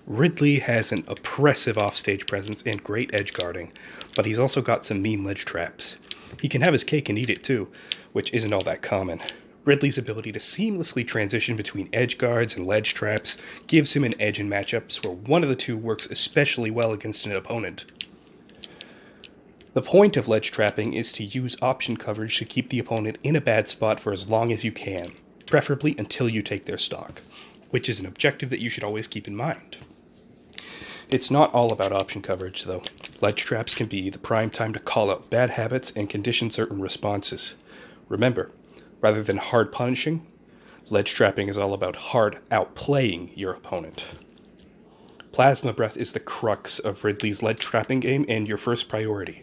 Ridley has an oppressive offstage presence and great edge guarding, but he's also got some mean ledge traps. He can have his cake and eat it too, which isn't all that common. Ridley's ability to seamlessly transition between edge guards and ledge traps gives him an edge in matchups where one of the two works especially well against an opponent. The point of ledge trapping is to use option coverage to keep the opponent in a bad spot for as long as you can, preferably until you take their stock, which is an objective that you should always keep in mind. It's not all about option coverage, though. Ledge traps can be the prime time to call out bad habits and condition certain responses. Remember, rather than hard punishing, ledge trapping is all about hard outplaying your opponent. Plasma Breath is the crux of Ridley's ledge trapping game and your first priority.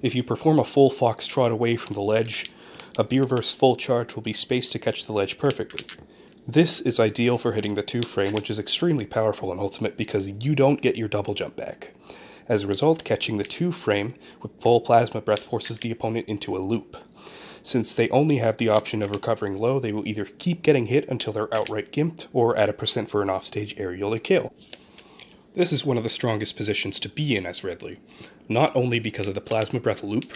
If you perform a full foxtrot away from the ledge, a B-reverse full charge will be spaced to catch the ledge perfectly. This is ideal for hitting the 2-frame, which is extremely powerful in Ultimate because you don't get your double jump back. As a result, catching the 2-frame with full Plasma Breath forces the opponent into a loop. Since they only have the option of recovering low, they will either keep getting hit until they're outright gimped, or add a percent for an offstage aerial to kill. This is one of the strongest positions to be in as Ridley, not only because of the Plasma Breath loop,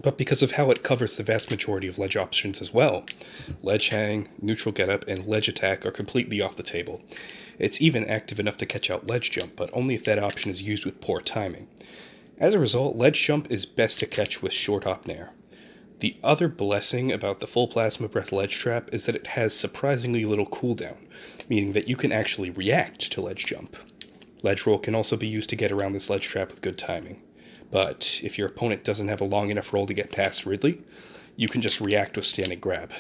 but because of how it covers the vast majority of ledge options as well. Ledge hang, neutral getup, and ledge attack are completely off the table. It's even active enough to catch out ledge jump, but only if that option is used with poor timing. As a result, ledge jump is best to catch with short hop nair. The other blessing about the full Plasma Breath ledge trap is that it has surprisingly little cooldown, meaning that you can actually react to ledge jump. Ledge roll can also be used to get around this ledge trap with good timing. But if your opponent doesn't have a long enough roll to get past Ridley, you can just react with standing grab.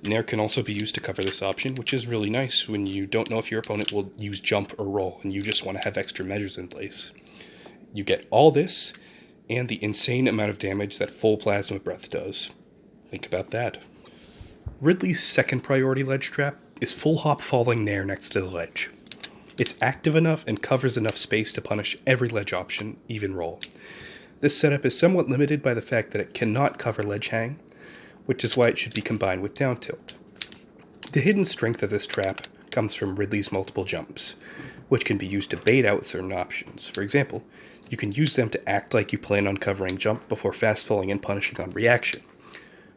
Nair can also be used to cover this option, which is really nice when you don't know if your opponent will use jump or roll and you just want to have extra measures in place. You get all this and the insane amount of damage that full Plasma Breath does. Think about that. Ridley's second priority ledge trap is full hop falling Nair next to the ledge. It's active enough and covers enough space to punish every ledge option, even roll. This setup is somewhat limited by the fact that it cannot cover ledge hang, which is why it should be combined with down tilt. The hidden strength of this trap comes from Ridley's multiple jumps, which can be used to bait out certain options. For example, you can use them to act like you plan on covering jump before fast falling and punishing on reaction.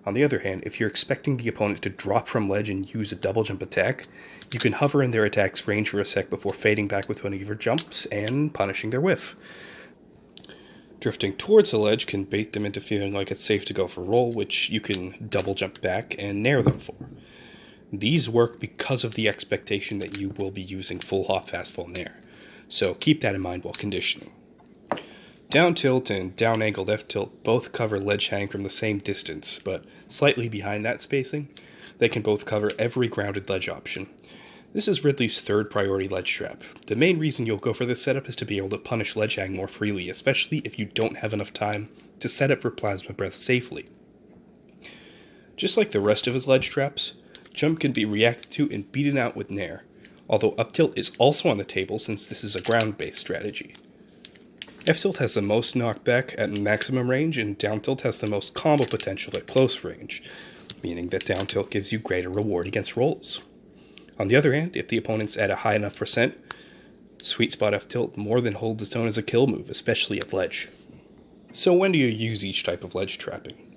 On the other hand, if you're expecting the opponent to drop from ledge and use a double jump attack, you can hover in their attack's range for a sec before fading back with one of your jumps and punishing their whiff. Drifting towards the ledge can bait them into feeling like it's safe to go for roll, which you can double jump back and nair them for. These work because of the expectation that you will be using full hop fast fall nair, so keep that in mind while conditioning. Down tilt and down angled F tilt both cover ledge hang from the same distance, but slightly behind that spacing, they can both cover every grounded ledge option. This is Ridley's third priority ledge trap. The main reason you'll go for this setup is to be able to punish ledge hang more freely, especially if you don't have enough time to set up for Plasma Breath safely. Just like the rest of his ledge traps, jump can be reacted to and beaten out with nair, although up tilt is also on the table since this is a ground-based strategy. F-tilt has the most knockback at maximum range, and down tilt has the most combo potential at close range, meaning that down tilt gives you greater reward against rolls. On the other hand, if the opponent's at a high enough percent, sweet spot F-tilt more than holds its own as a kill move, especially at ledge. So when do you use each type of ledge trapping?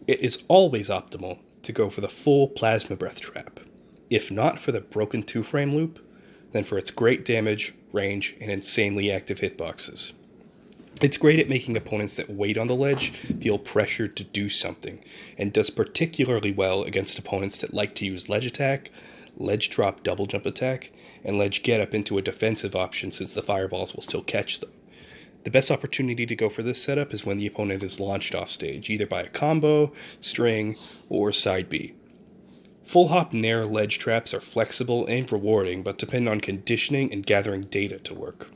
It is always optimal to go for the full Plasma Breath trap. If not for the broken 2-frame loop, then for its great damage, range, and insanely active hitboxes. It's great at making opponents that wait on the ledge feel pressured to do something, and does particularly well against opponents that like to use ledge attack, ledge drop double jump attack, and ledge get up into a defensive option since the fireballs will still catch them. The best opportunity to go for this setup is when the opponent is launched off stage, either by a combo, string, or side B. Full hop nair ledge traps are flexible and rewarding, but depend on conditioning and gathering data to work.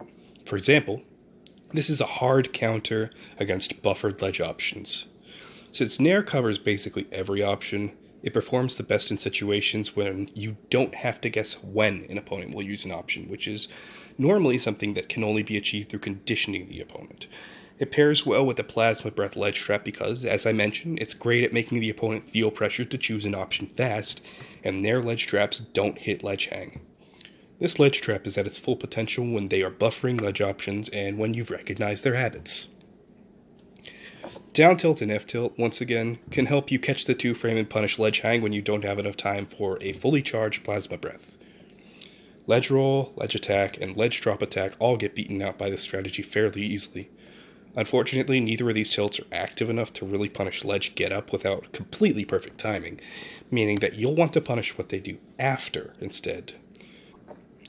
For example, this is a hard counter against buffered ledge options. Since nair covers basically every option, it performs the best in situations when you don't have to guess when an opponent will use an option, which is normally something that can only be achieved through conditioning the opponent. It pairs well with the Plasma Breath ledge trap because, as I mentioned, it's great at making the opponent feel pressured to choose an option fast, and their ledge traps don't hit ledge hang. This ledge trap is at its full potential when they are buffering ledge options and when you've recognized their habits. Down tilt and F tilt, once again, can help you catch the 2-frame and punish ledge hang when you don't have enough time for a fully charged plasma breath. Ledge roll, ledge attack, and ledge drop attack all get beaten out by this strategy fairly easily. Unfortunately, neither of these tilts are active enough to really punish ledge get up without completely perfect timing, meaning that you'll want to punish what they do after instead.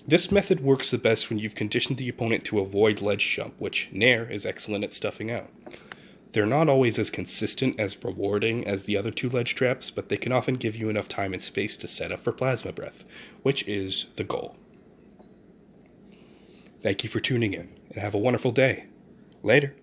This method works the best when you've conditioned the opponent to avoid ledge jump, which Nair is excellent at stuffing out. They're not always as consistent as rewarding as the other 2 ledge traps, but they can often give you enough time and space to set up for plasma breath, which is the goal. Thank you for tuning in, and have a wonderful day. Later.